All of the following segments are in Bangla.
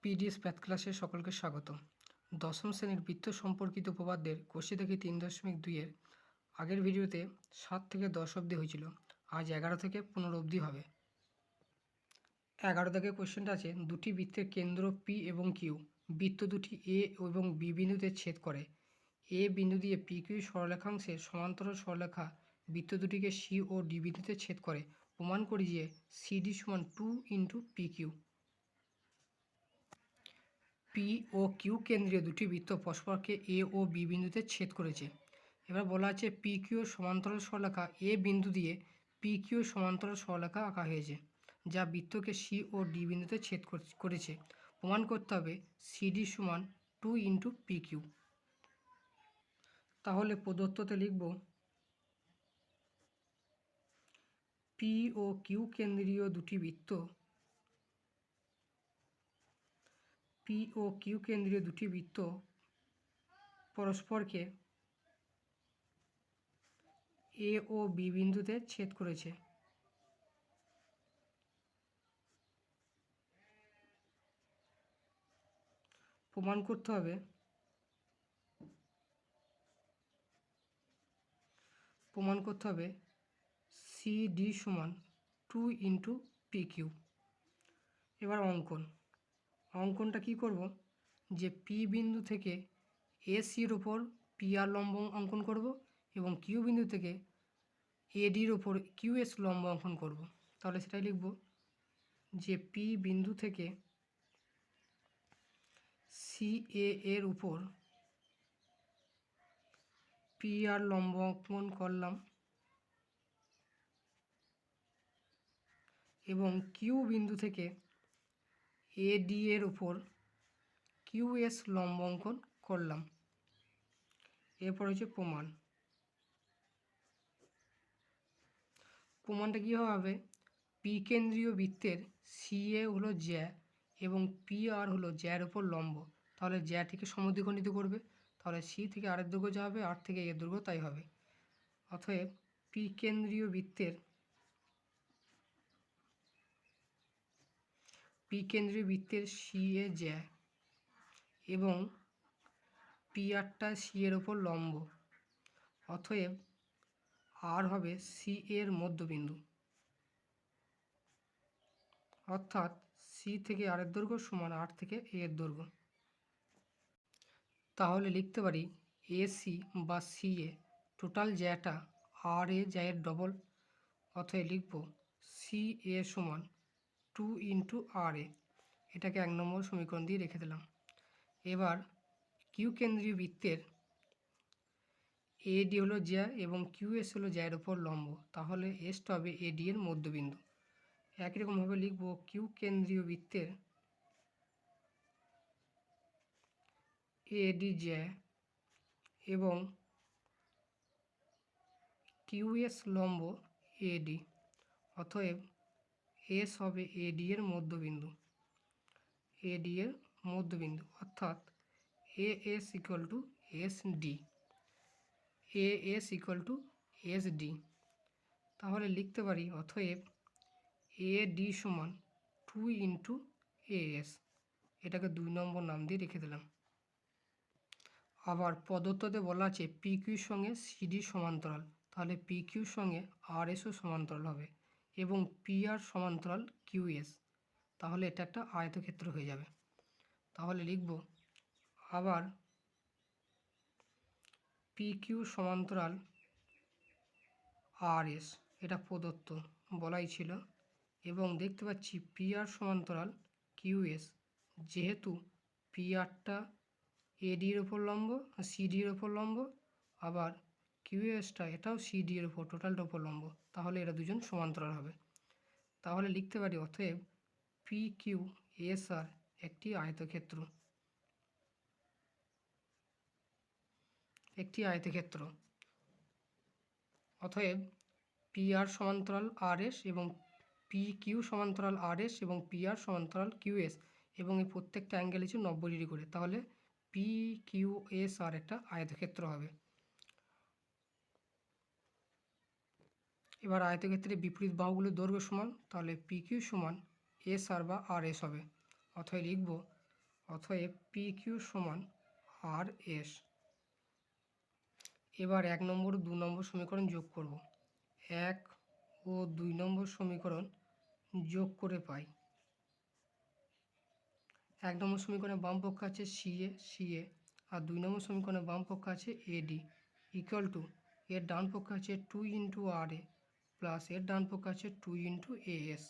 পিডিএস ম্যাথ ক্লাসে সকলকে স্বাগত। দশম শ্রেণীর বৃত্ত সম্পর্কিত উপপাদ্যের কোষে থেকে 3.2-এর আগের ভিডিওতে 7 থেকে 10 অবধি হয়েছিল। আজ 11 থেকে 15 অবধি হবে। 11 থেকে কোশ্চেনটা আছে, দুটি বৃত্তের কেন্দ্র পি এবং কিউ, বৃত্ত দুটি এ এবং বি বিন্দুতে ছেদ করে। এ বিন্দু দিয়ে পি কিউ সরলরেখাংশের সমান্তরাল সরলরেখা বৃত্ত দুটিকে সি ও ডি বিন্দুতে ছেদ করে। প্রমাণ করি যে সিডি সমান 2 into P Q. P O Q কেন্দ্রীয় দুটি বৃত্ত পরস্পরকে এ ও বি বিন্দুতে ছেদ করেছে। এবার বলা আছে পি কিউ সমান্তরাল সরলরেখা এ বিন্দু দিয়ে পি কিউ সমান্তরাল সরলরেখা আঁকা হয়েছে, যা বৃত্তকে সি ও ডি বিন্দুতে ছেদ করেছে। প্রমাণ করতে হবে সিডি সমান 2 ইন্টু পি কিউ। তাহলে প্রদত্ততে লিখব পি ও কিউ কেন্দ্রীয় দুটি বৃত্ত পরস্পরকে এ ও বি বিন্দুতে ছেদ করেছে। প্রমাণ করতে হবে সিডি সমান 2 ইন্টু পি কিউ। এবার অঙ্কনটা কি করব, যে পি বিন্দু থেকে এসির ওপর পি আর লম্ব অঙ্কন করব এবং কিউ বিন্দু থেকে এডির ওপর কিউএস লম্ব অঙ্কন করব। তাহলে সেটাই লিখব যে পি বিন্দু থেকে সি এর উপর পি আর লম্ব অঙ্কন করলাম এবং কিউ বিন্দু থেকে এডি এর উপর কিউএস লম্ব অঙ্কন করলাম। এরপর হচ্ছে প্রমাণটা কী হবে, পি কেন্দ্রীয় বৃত্তের সি এ হলো জ্যা এবং পি আর হলো জ্যার ওপর লম্ব। তাহলে জ্যাটিকে সমদ্বিখণ্ডিত করবে, তাহলে সি থেকে আরের দৈর্ঘ্য যা হবে আর থেকে এর দৈর্ঘ্য তাই হবে। অতএব পি কেন্দ্রীয় বৃত্তের সি এ জ্যা এবং পি আরটা সি এর ওপর লম্ব। অতএব আর হবে সি এর মধ্যবিন্দু, অর্থাৎ সি থেকে আরের দৈর্ঘ্য সমান আর থেকে এর দৈর্ঘ্য। তাহলে লিখতে পারি এসি বা সি এ টোটাল জ্যাটা আর এ জ্যায়ের ডবল। অতএব লিখব সি এ সমান 2 ইন্টু আর এ। এটাকে 1 নম্বর সমীকরণ দিয়ে রেখে দিলাম। এবার কিউ কেন্দ্রীয় বৃত্তের এডি হলো জ্যা এবং কিউএস হলো জ্যায়ের ওপর লম্ব। তাহলে এসটা হবে এডি এর মধ্যবিন্দু। একই রকমভাবে লিখব কিউ কেন্দ্রীয় বৃত্তের এডি জ্যা এবং কিউএস লম্ব এডি। অতএব এস হবে এডি এর মধ্যবিন্দু, অর্থাৎ A S equal to S D. তাহলে লিখতে পারি অতএব এ ডি সমান 2 ইন্টু এস। এটাকে 2 নম্বর নাম দিয়ে রেখে দিলাম। আবার প্রদত্ততে বলা আছে পি কিউর সঙ্গে সিডি সমান্তরাল, তাহলে পি কিউর সঙ্গে আর এসও সমান্তরাল হবে এবং পি আর সমান্তরাল কিউএস। তাহলে এটা একটা আয়তক্ষেত্র হয়ে যাবে। তাহলে লিখব আবার পি কিউ সমান্তরাল আর এস, এটা প্রদত্ত বলাই ছিল, এবং দেখতে পাচ্ছি পি আর সমান্তরাল কিউএস, যেহেতু পি আরটা এডির ওপর লম্ব সিডির ওপর লম্ব, আবার কিউএসটা এটাও সিডির ওপর টোটালটার ওপর লম্ব, তাহলে এরা দুজন সমান্তরাল হবে। তাহলে লিখতে পারি অতএব পি কিউ এস আর একটি আয়তক্ষেত্র। অতএব পি আর সমান্তরাল আর এস এবং পি কিউ সমান্তরাল আর এস এবং পি আর সমান্তরাল কিউএস, এবং এই প্রত্যেকটা অ্যাঙ্গেল হচ্ছে 90 ডিগ্রি করে। তাহলে পি কিউ এস আর একটা আয়তক্ষেত্র হবে। এবার আয়তক্ষেত্রের বিপরীত বাহুগুলোর দৈর্ঘ্য সমান, তাহলে পি কিউ সমান এস আর বা আর এস হবে। অতএব লিখব অতএব পি কিউ সমান আর এস। এবার 1 নম্বর 2 নম্বর সমীকরণ যোগ করব। 1 ও 2 নম্বর সমীকরণ যোগ করে পাই 1 নম্বর সমীকরণে বাম পক্ষে আছে সিএ আর 2 নম্বর সমীকরণে বাম পক্ষে আছে এডি ইকুয়াল টু এর ডান পক্ষে আছে 2 ইন্টু আর এ প্লাস এর ডান পক্ষে আছে 2 ইন্টু এএস।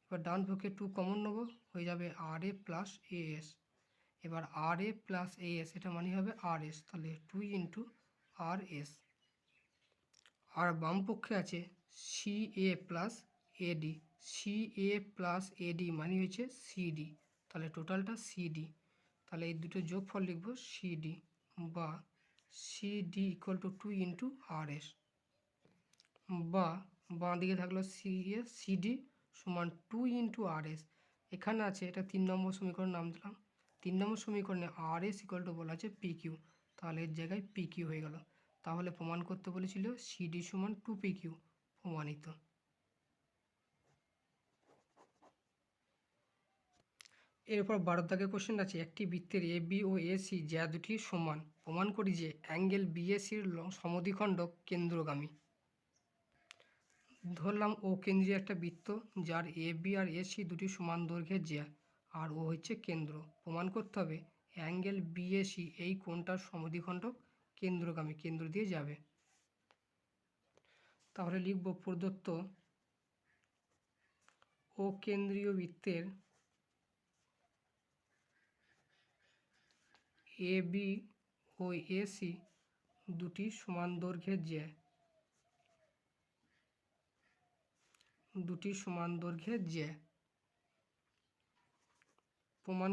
এবার ডান পক্ষে 2 কমন নেব, হয়ে যাবে আর এ প্লাস এএস। এবার আর এ প্লাস এএস এটা মানে হবে আর এস, তাহলে 2 ইন্টু আর এস। আর বাম পক্ষে আছে সি এ প্লাস এডি, সি এ প্লাস এডি মানে হচ্ছে সিডি, তাহলে টোটালটা সিডি। তাহলে এই দুটো যোগফল লিখব সিডি বা CD equal to 2 into r s, বা বাঁ দিকে থাকলো সিডি সমান 2 ইন্টু আর এস। এখানে আছে এটা 3 নম্বর সমীকরণ নাম দিলাম। 3 নম্বর সমীকরণে আর এস ইকুয়াল টু বলা আছে পি কিউ, তাহলে এর জায়গায় পি কিউ হয়ে গেল। তাহলে প্রমাণ করতে বলেছিল সিডি সমান 2 পি কিউ, প্রমাণিত। এরপর 12 দাগের কোশ্চেন আছে, একটি বৃত্তের A B O A C যা দুটি সমান, প্রমাণ করি যে অ্যাঙ্গেল বিএসির সমদ্বিখণ্ডক কেন্দ্রগামী। ধরলাম ও কেন্দ্রীয় একটা বৃত্ত যার A B R A C দুটি সমান দৈর্ঘ্যের জ্যা আর ও হচ্ছে কেন্দ্র। প্রমাণ করতে হবে অ্যাঙ্গেল বিএসি এই কোণটার সমদ্বিখণ্ডক কেন্দ্রগামী, কেন্দ্র দিয়ে যাবে। তাহলে লিখব প্রদত্ত ও কেন্দ্রীয় বৃত্তের A B O A C দুটি সমান দৈর্ঘ্যের জ্যা, দুটি সমান দৈর্ঘ্যের জ্যা। প্রমাণ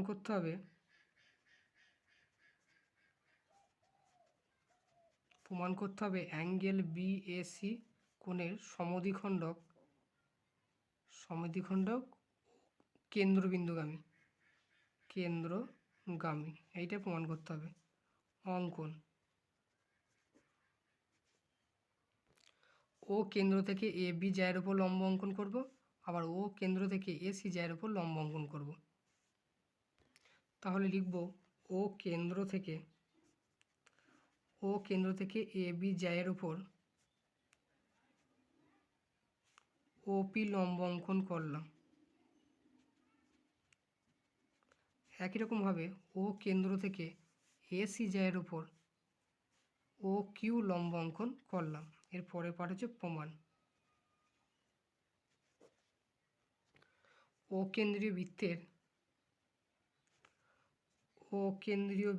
করতে হবে অ্যাঙ্গেল বিএসি কোণের সমদ্বিখণ্ডক কেন্দ্রবিন্দুগামী, এইটা প্রমাণ করতে হবে। অঙ্কন, ও কেন্দ্র থেকে এ বি জ্যায়ের উপর লম্ব অঙ্কন করব, আবার ও কেন্দ্র থেকে এ সি জ্যায়ের উপর লম্ব অঙ্কন করব। তাহলে লিখব ও কেন্দ্র থেকে এ বি জ্যায়ের উপর ওপি লম্ব অঙ্কন করলাম। একই রকমভাবে ও কেন্দ্র থেকে এ সি জ্যায়ের উপর ও কিউ লম্ব অঙ্কন করলাম। এর পরের পার্ট হচ্ছে প্রমাণ। ও কেন্দ্রীয়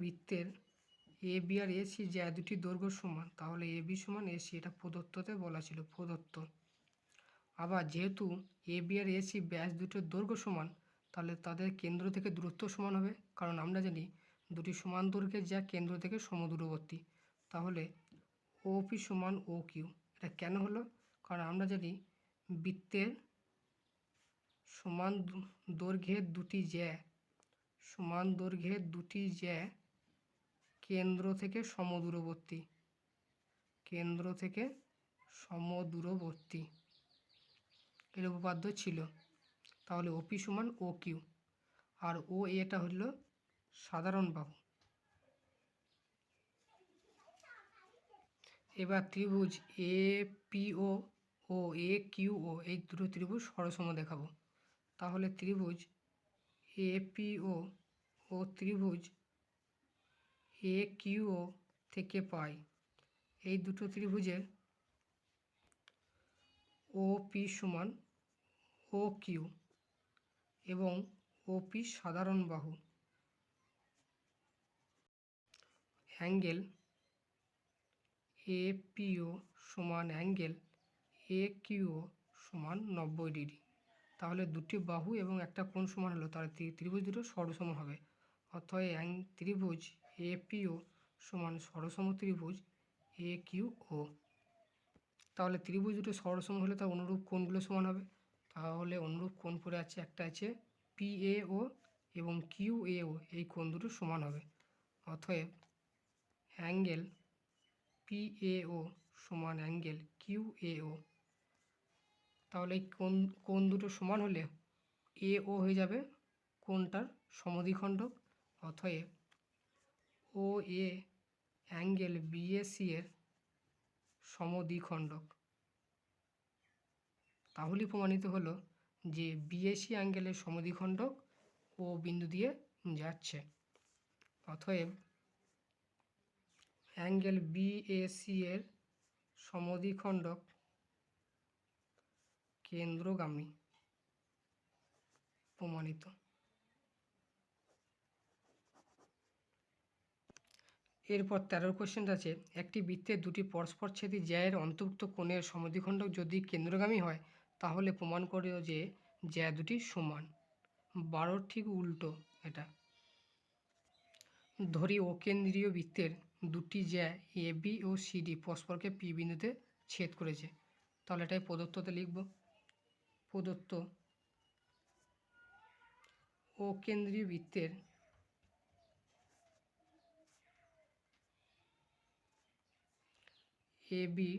বৃত্তের A B R A C জ্যা দুটি দৈর্ঘ্য সমান, তাহলে এ বি সমান এ সি, এটা প্রদত্ততে বলা ছিল, প্রদত্ত। আবার যেহেতু A B R A C ব্যাস দুটোর দৈর্ঘ্য সমান, তাহলে তাদের কেন্দ্র থেকে দূরত্ব সমান হবে, কারণ আমরা জানি দুটি সমান দৈর্ঘ্যের যা কেন্দ্র থেকে সমদূরবর্তী। তাহলে ওপি সমান ও কিউ। এটা কেন হলো? কারণ আমরা জানি বৃত্তের সমান দৈর্ঘ্যের দুটি জ্যা কেন্দ্র থেকে সমদূরবর্তী, এর উপপাদ্য ছিল। তাহলে ওপি সমান ও কিউ, আর ও এটা হল সাধারণ বাহু। এবার ত্রিভুজ A P O A Q ও এই দুটো ত্রিভুজ সরসম দেখাবো। তাহলে ত্রিভুজ এ পি ও ত্রিভুজ এ কিউ ও থেকে পাই এই দুটো ত্রিভুজের ও পি সমান ও কিউ এবং ওপি সাধারণ বাহু। অ্যাঙ্গেল এ পি ও সমান অ্যাঙ্গেল এ কিউ ও সমান 90 ডিগ্রি। তাহলে দুটি বাহু এবং একটা কোণ সমান হলো, তাহলে ত্রিভুজ দুটো সরসম হবে। অতএব ত্রিভুজ এ পি ও সমান সরসম ত্রিভুজ এ কিউ ও। তাহলে ত্রিভুজ দুটো সরসম হলে তার অনুরূপ কোণগুলো সমান হবে। তাহলে অনুরূপ কোণ পড়ে আছে, একটা আছে পি এ ও এবং কিউ এ ও, এই কোণ দুটো সমান হবে। অতএব অ্যাঙ্গেল পি এ ও সমান অ্যাঙ্গেল কিউ এ ও। তাহলে এই কোণ দুটো সমান হলে এ ও হয়ে যাবে কোণটার সমদ্বিখণ্ডক, অতএব ও এ অ্যাঙ্গেল বিএসি এর সমদ্বিখণ্ডক। তাহলেই প্রমাণিত হলো যে বিএসি অ্যাঙ্গেলের সমদ্বিখণ্ডক ও বিন্দু দিয়ে যাচ্ছে। অতএব অ্যাঙ্গেল বিএসি এর সমদ্বিখণ্ডক কেন্দ্রগামী, প্রমাণিত। এরপর 13 কোশ্চেনটা আছে, একটি বৃত্তের দুটি পরস্পরচ্ছেদী জ্যায়ের অন্তর্ভুক্ত কোণের সমদ্বিখণ্ডক যদি কেন্দ্রগামী হয় তাহলে প্রমাণ করে যে জ্যা দুটি সমান। 12 ঠিক উল্টো এটা। ধরি অকেন্দ্রীয় বৃত্তের দুটি জ্যা এ বি ও সিডি পরস্পরকে পি বিন্দুতে ছেদ করেছে। তাহলে এটাই প্রদত্ততে লিখব। প্রদত্ত অকেন্দ্রীয় বৃত্তের এ বি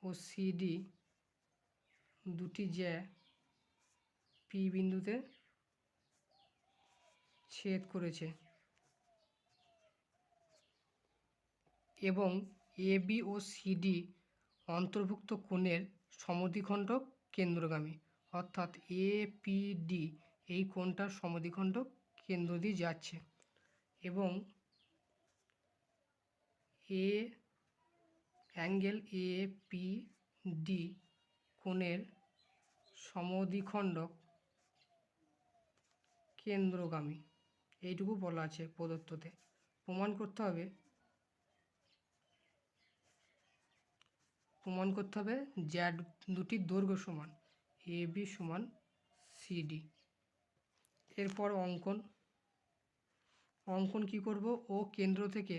ও সিডি দুটি জ্যা পি বিন্দুতে ছেদ করেছে এবং এ বি ও সিডি অন্তর্ভুক্ত কোণের সমদ্বিখণ্ডক কেন্দ্রগামী, অর্থাৎ এ পি ডি এই কোণটার সমদ্বিখণ্ডক কেন্দ্র দিয়ে যাচ্ছে এবং এ অ্যাঙ্গেল এ পি ডি কোণের সমদ্বিখণ্ডক কেন্দ্রগামী, এইটুকু বলা আছে প্রদত্ততে। প্রমাণ করতে হবে জ্যা দুটির দৈর্ঘ্য সমান, এ বি সমান সিডি। এরপর অঙ্কন কি করব, ও কেন্দ্র থেকে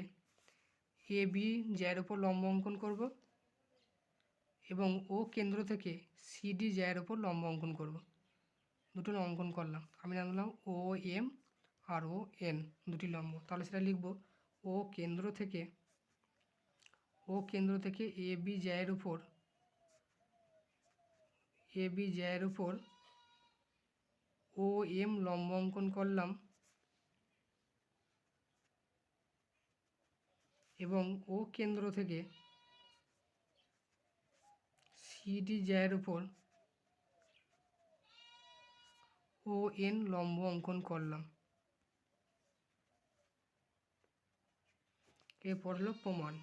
এ বি জ্যার ওপর লম্ব অঙ্কন করব এবং ও কেন্দ্র থেকে সিডি জ্যার ওপর লম্ব অঙ্কন করব। দুটো অঙ্কন করলাম, আমি জানলাম ও এম আর ও এন দুটি লম্ব। তাহলে সেটা লিখব ও কেন্দ্র থেকে এ বি জ্যায়ের উপর ও এম লম্ব অঙ্কন করলাম এবং ও কেন্দ্র থেকে সিডি জ্যায়ের উপর ও এন লম্ব অঙ্কন করলাম। এরপর হলো প্রমাণ।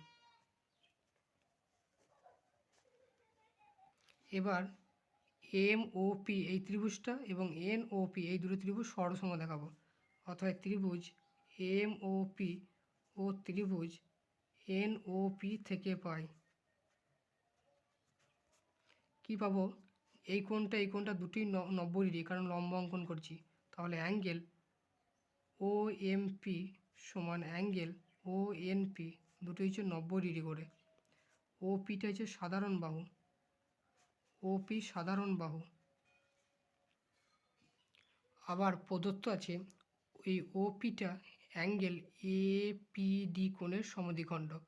এবার এম ও পি এই ত্রিভুজটা এবং এন ও পি এই দুটো ত্রিভুজ সরসম দেখাবো। অর্থাৎ ত্রিভুজ এম ও পি ও ত্রিভুজ এন ও পি থেকে পাই কি পাবো, এই কোণটা দুটি 90 ডিগ্রি, কারণ লম্ব অঙ্কন করছি। তাহলে অ্যাঙ্গেল ও এম পি সমান অ্যাঙ্গেল ও এন পি দুটো হচ্ছে 90 ডিগ্রি করে। ও পিটা হচ্ছে সাধারণ বাহু, ও পি সাধারণ বাহু। আবার প্রদত্ত আছে এই ও পিটা অ্যাঙ্গেল এ পি ডি কোণের সমদ্বিখণ্ডক।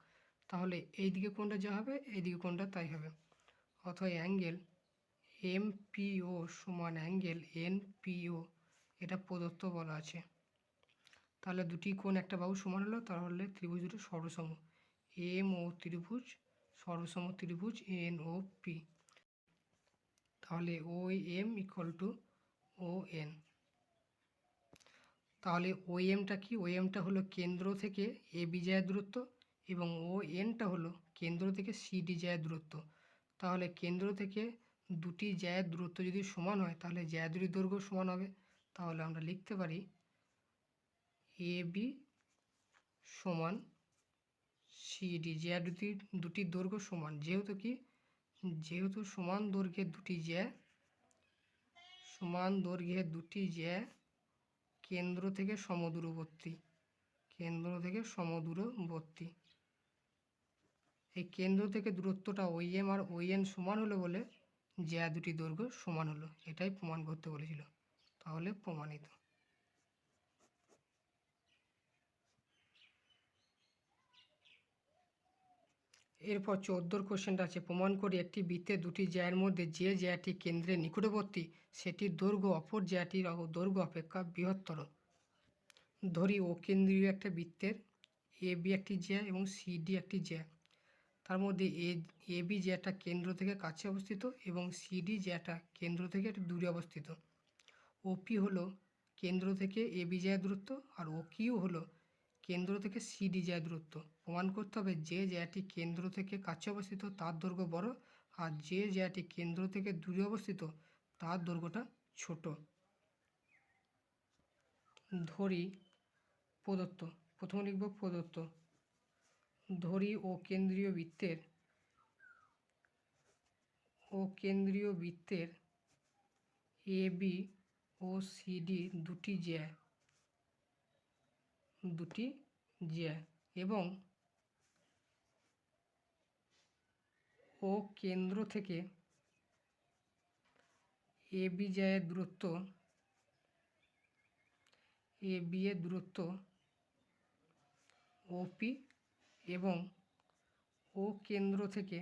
তাহলে এই দিকে কোণটা যা হবে এই দিকে কোণটা তাই হবে। অথবা অ্যাঙ্গেল এম পি ও সমান অ্যাঙ্গেল এন পি ও, এটা প্রদত্ত বলা আছে। তাহলে দুটি কোণ একটা বাহু সমান হলো, তাহলে ত্রিভুজ দুটো সরসম। এম ও ত্রিভুজ সরসম ত্রিভুজ এন ও পি। তাহলে O M equal to O N. তাহলে ও এমটা কি, ও এমটা হলো কেন্দ্র থেকে এ বি জ্যায়ের দূরত্ব এবং ও এনটা হলো কেন্দ্র থেকে সিডি জ্যায়ের দূরত্ব। তাহলে কেন্দ্র থেকে দুটি জ্যায়ের দূরত্ব যদি সমান হয় তাহলে জ্যা দুটির দৈর্ঘ্য সমান হবে। তাহলে আমরা লিখতে পারি এ বি সমান সিডি, জ্যা দুটির দৈর্ঘ্য সমান। যেহেতু সমান দৈর্ঘ্যের দুটি জ্যা কেন্দ্র থেকে সমদূরবর্তী। এই কেন্দ্র থেকে দূরত্বটা ওই এম আর ওই এন সমান হলো বলে জ্যা দুটি দৈর্ঘ্য সমান হলো, এটাই প্রমাণ করতে বলেছিল। তাহলে প্রমাণিত। এরপর 14 কোশ্চেনটা আছে, প্রমাণ করে একটি বৃত্তের দুটি জ্যায়ের মধ্যে যে জ্যাটি কেন্দ্রের নিকটবর্তী সেটির দৈর্ঘ্য অপর জ্যাটির দৈর্ঘ্য অপেক্ষা বৃহত্তর। ধরি ও কেন্দ্রীয় একটা বৃত্তের এ বি একটি জ্যা এবং সি ডি একটি জ্যা, তার মধ্যে এ বি জ্যাটা কেন্দ্র থেকে কাছে অবস্থিত এবং সিডি জ্যাটা কেন্দ্র থেকে একটু দূরে অবস্থিত। ওপি হলো কেন্দ্র থেকে এ বি জ্যায়ের দূরত্ব, আর ও কিউ হলো কেন্দ্র থেকে সিডি জ্যায়ের দূরত্ব। প্রমাণ করতে হবে যে জ্যাটি কেন্দ্র থেকে কাছে অবস্থিত তার দৈর্ঘ্য বড়, আর যে জ্যাটি কেন্দ্র থেকে দূরে অবস্থিত তার দৈর্ঘ্যটা ছোট। ধরি প্রদত্ত, প্রথমে লিখব প্রদত্ত। ধরি ও কেন্দ্রীয় বৃত্তের এ বি ও সিডি দুটি জ্যা এবং ও কেন্দ্র থেকে এ বি জ্যায়ের দূরত্ব ওপি এবং ও কেন্দ্র থেকে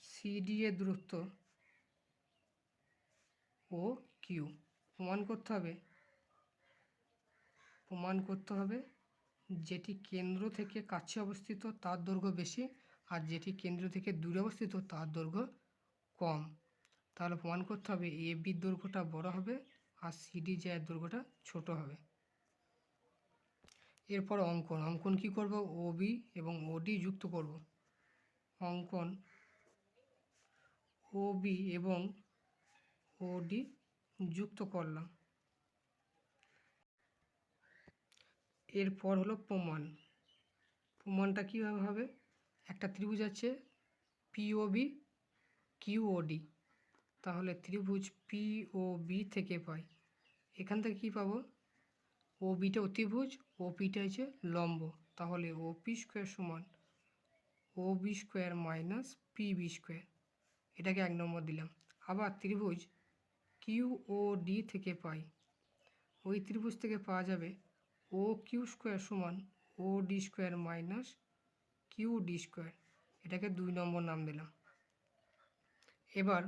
সিডি এর দূরত্ব ও কিউ। প্রমাণ করতে হবে যেটি কেন্দ্র থেকে কাছে অবস্থিত তার দৈর্ঘ্য বেশি, আর যেটি কেন্দ্র থেকে দূরে অবস্থিত তার দৈর্ঘ্য কম। তাহলে প্রমাণ করতে হবে এ বির দৈর্ঘ্যটা বড় হবে আর সিডি জ্যায়ের দৈর্ঘ্যটা ছোট হবে। এরপর অঙ্কন কি করব, ও বি এবং ওডি যুক্ত করব। অঙ্কন ও বি এবং ওডি যুক্ত করলাম। এরপর হলো প্রমাণটা কীভাবে হবে, একটা ত্রিভুজ আছে পিওবি কিউওডি, তাহলে ত্রিভুজ পিওবি থেকে পাই, এখান থেকে কী পাবো, ও বিটা অতিভুজ, ও পিটা হচ্ছে লম্ব, তাহলে ও পি স্কোয়ার সমান O B square minus P B square, এটাকে 1 নম্বর দিলাম। আবার ত্রিভুজ কিউ ও ডি থেকে পাই, ওই ত্রিভুজ থেকে পাওয়া যাবে ও কিউ স্কোয়ার সমান O D square minus Q D square, এটাকে 2 নম্বর নাম দিলাম। এবার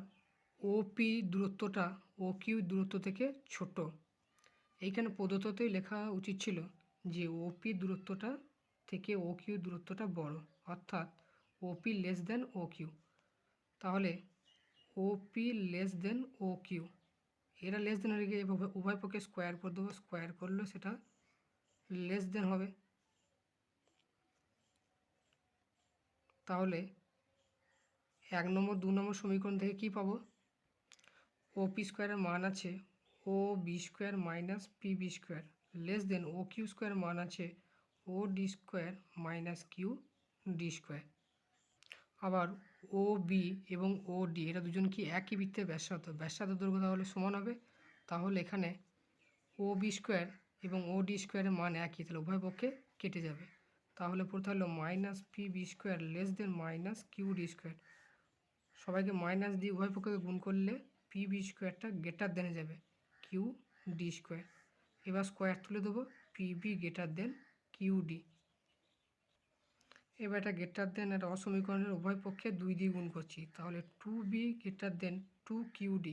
ও পি দূরত্বটা ও কিউ দূরত্ব থেকে ছোট, এইখানে প্রদত্ততেই লেখা উচিত ছিল যে ও পি দূরত্বটা থেকে ও কিউ দূরত্বটা বড়, অর্থাৎ O P less than O Q. তাহলে O P less than O Q, এরা লেস দেন হয়ে গিয়ে উভয় পক্ষে স্কোয়ার করে দেবো, স্কোয়ার করলে সেটা লেস দেন হবে। তাহলে 1 নম্বর 2 নম্বর সমীকরণ থেকে কী পাবো, ও পি স্কোয়ারের মান আছে O B square minus P B square less than O Q square মান আছে O D square minus Q D square. আবার ও বি এবং ও ডি এরা দুজন কি একই বৃত্তের ব্যাসার্ধ দৈর্ঘ্য তাহলে সমান হবে, তাহলে এখানে ও বি স্কোয়ার এবং ও ডি স্কোয়ারের মান একই, তাহলে উভয় পক্ষে কেটে যাবে। তাহলে পড়তে হলো minus P B square less than minus Q D square, সবাইকে মাইনাস দিয়ে উভয় পক্ষকে গুণ করলে পি বি স্কোয়ারটা গ্রেটার দেন যাবে কিউ ডি স্কোয়ার। এবার স্কোয়ার তুলে দেবো, p b greater than q d. এবার এটা গ্রেটার দেন একটা অসমীকরণের উভয় পক্ষে 2 দিয়ে গুণ করছি, তাহলে 2b গ্রেটার দেন 2qd।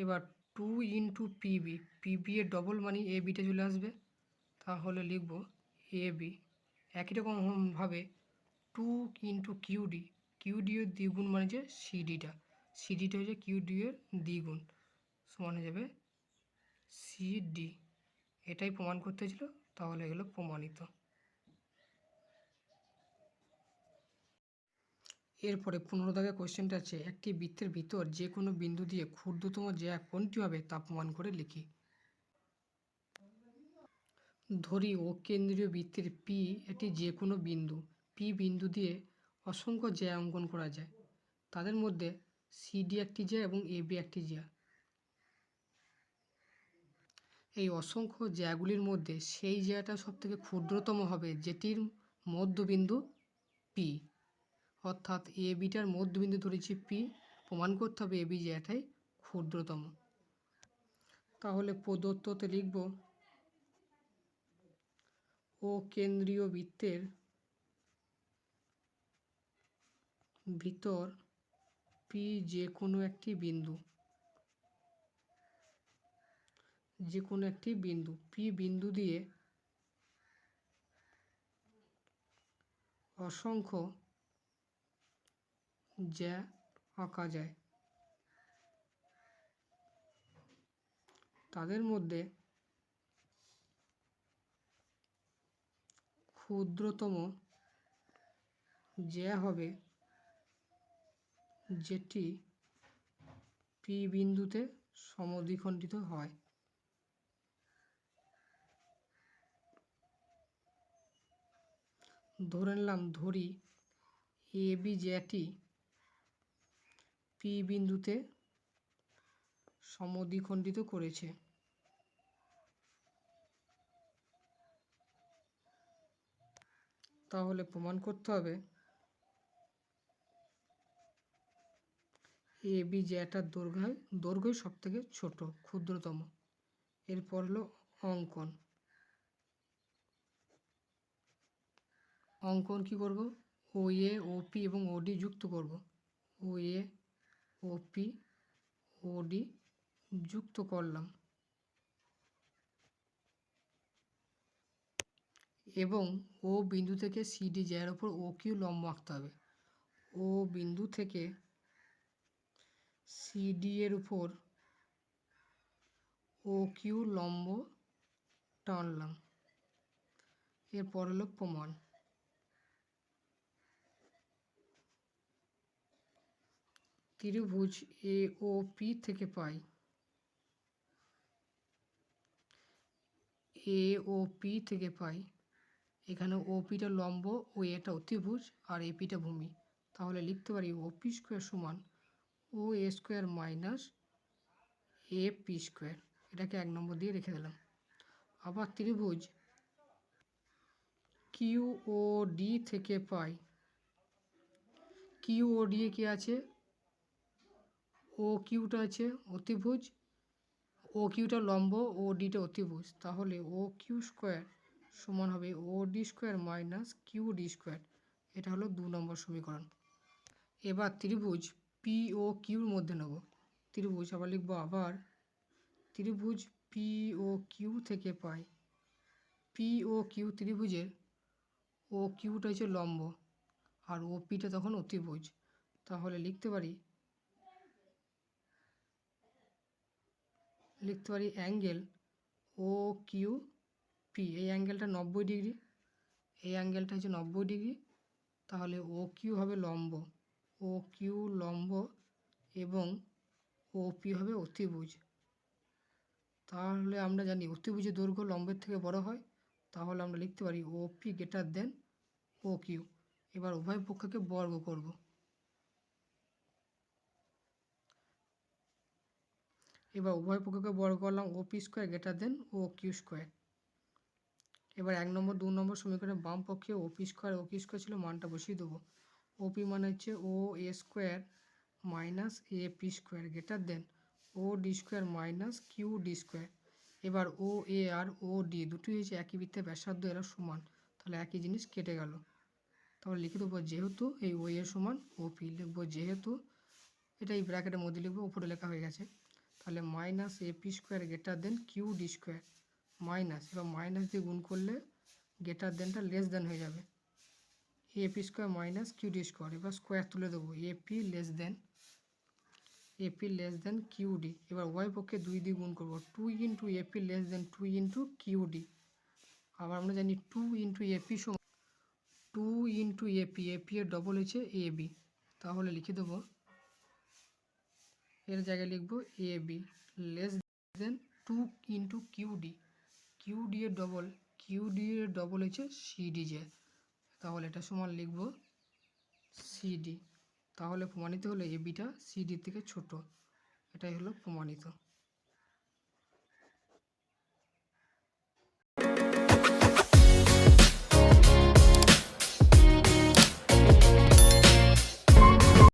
এবার 2 ইন্টু পিবি, পিবি এর ডবল মানে এ বিটা চলে আসবে, তাহলে লিখব এ বি। একই রকমভাবে 2 ইন্টু কিউডি, কিউডি এর দ্বিগুণ মানে যে সিডিটা, সিডিটা হচ্ছে কিউডি এর দ্বিগুণ, সমান হয়ে যাবে সিডি। এটাই প্রমাণ করতে ছিল, তাহলে এগুলো প্রমাণিত। এরপরে 15 দাগের কোশ্চেনটা আছে, একটি বৃত্তের ভিতর যে কোনো বিন্দু দিয়ে ক্ষুদ্রতম জ্যা কোনটি হবে তা প্রমাণ করে লিখি। ধরি ও কেন্দ্রীয় বৃত্তের পি একটি যে কোনো বিন্দু, পি বিন্দু দিয়ে অসংখ্য জ্যা অঙ্কন করা যায়, তাদের মধ্যে সিডি একটি জ্যা এবং এ বি একটি জ্যা। এই অসংখ্য জ্যাগুলির মধ্যে সেই জ্যাটা সবথেকে ক্ষুদ্রতম হবে যেটির মধ্যবিন্দু পি, অর্থাৎ এ বিটার মধ্যবিন্দু ধরেছি পি, প্রমাণ করতে হবে এ বি জ্যাটাই ক্ষুদ্রতম। তাহলে প্রদত্ততে লিখব ও কেন্দ্রীয় বৃত্তের ভিতর পি যে কোনো একটি বিন্দু, যে কোনো একটি বিন্দু পি বিন্দু দিয়ে অসংখ্য জ্যা আঁকা যায়। তাদের মধ্যে ক্ষুদ্রতম জ্যা হবে যেটি পি বিন্দুতে সমদ্বিখণ্ডিত হয়। ধরি এ বি জ্যাটি পি বিন্দুতে সমদ্বিখণ্ডিত করেছে। তাহলে প্রমাণ করতে হবে এ বি জ্যাটার দৈর্ঘ্যই সব থেকে ছোট, ক্ষুদ্রতম। এরপর হলো অঙ্কন কি করব? ও এ ও পি এবং ও ডি যুক্ত করব। ও এ ও পি ও ডি যুক্ত করলাম এবং ও বিন্দু থেকে সিডি জ্যার ওপর ও কিউ লম্ব আঁকতে হবে। ও বিন্দু থেকে সিডি এর উপর ও কিউ লম্ব টানলাম। এরপর হলো প্রমাণ। ত্রিভুজ এ ও পি থেকে পাই এখানে ও পিটা লম্ব ও এটা অতিভুজ আর এ পিটা ভূমি। তাহলে লিখতে পারি ও পি স্কোয়ার সমান O A square minus A P square. এটাকে 1 নম্বর দিয়ে রেখে দিলাম। আবার ত্রিভুজ কিউ ও ডি থেকে পাই কিউ ও ডি এ কি আছে? ও কিউটা আছে অতিভুজ, ও কিউটা লম্ব, ও ডিটা অতিভুজ। তাহলে ও কিউ স্কোয়ার সমান হবে O D square minus Q D square. এটা হলো 2 নম্বর সমীকরণ। এবার ত্রিভুজ পি ও কিউর মধ্যে নেব ত্রিভুজ। আবার লিখব ত্রিভুজ পি ও কিউ থেকে পাই পি ও কিউ ত্রিভুজের ও কিউটা হচ্ছে লম্ব আর ও পিটা তখন অতিভুজ। তাহলে লিখতে পারি অ্যাঙ্গেল ও কিউ পি। এই অ্যাঙ্গেলটা 90 ডিগ্রি, এই অ্যাঙ্গেলটা হচ্ছে 90 ডিগ্রি। তাহলে ও কিউ হবে লম্ব, ও কিউ লম্ব এবং ও পি হবে অতিভুজ। তাহলে আমরা জানি অতিভুজের দৈর্ঘ্য লম্বের থেকে বড় হয়। তাহলে আমরা লিখতে পারি O P greater than O Q. এবার উভয় পক্ষকে বর্গ করব। করলাম O P square greater than O Q square. এবার 1 নম্বর 2 নম্বর সমীকরণে বাম পক্ষে ও পি স্কোয়ার ছিল, মানটা বসিয়ে দেবো। ও পি মানে হচ্ছে O A square minus A P square greater than O D square minus Q D square. এবার ও এ আর ও ডি দুটোই হচ্ছে একই বৃত্তের ব্যাসার্ধ, এরা সমান। তাহলে একই জিনিস কেটে গেল। তাহলে লিখে দেবো যেহেতু এই ও এ সমান ও পি, লিখবো যেহেতু, এটা এই ব্র্যাকেটের মধ্যে লিখবো, উপরে লেখা হয়ে গেছে। তাহলে minus A P square greater than q D square minus, এবার মাইনাস দিয়ে গুণ করলে গ্রেটার দেনটা লেস দেন হয়ে যাবে, a P square minus Q D square. এবার স্কোয়ার তুলে দেবো, a p less than q d. এবার ওয়াই পক্ষে 2 দিয়ে গুণ করবো, 2 into a p less than 2 into Q d. আবার আমরা জানি 2 ইন্টু এ পি সমান 2 ইন্টু এ পি এর ডবল হচ্ছে এ বি। তাহলে লিখে দেবো, এর জায়গায় লিখবো A B less than 2 into Q D এর ডবল হচ্ছে সিডি জে। তাহলে এটা সমান লিখবো সিডি। তাহলে প্রমাণিত হলো এ বিটা সিডির থেকে ছোট। এটাই হলো প্রমাণিত।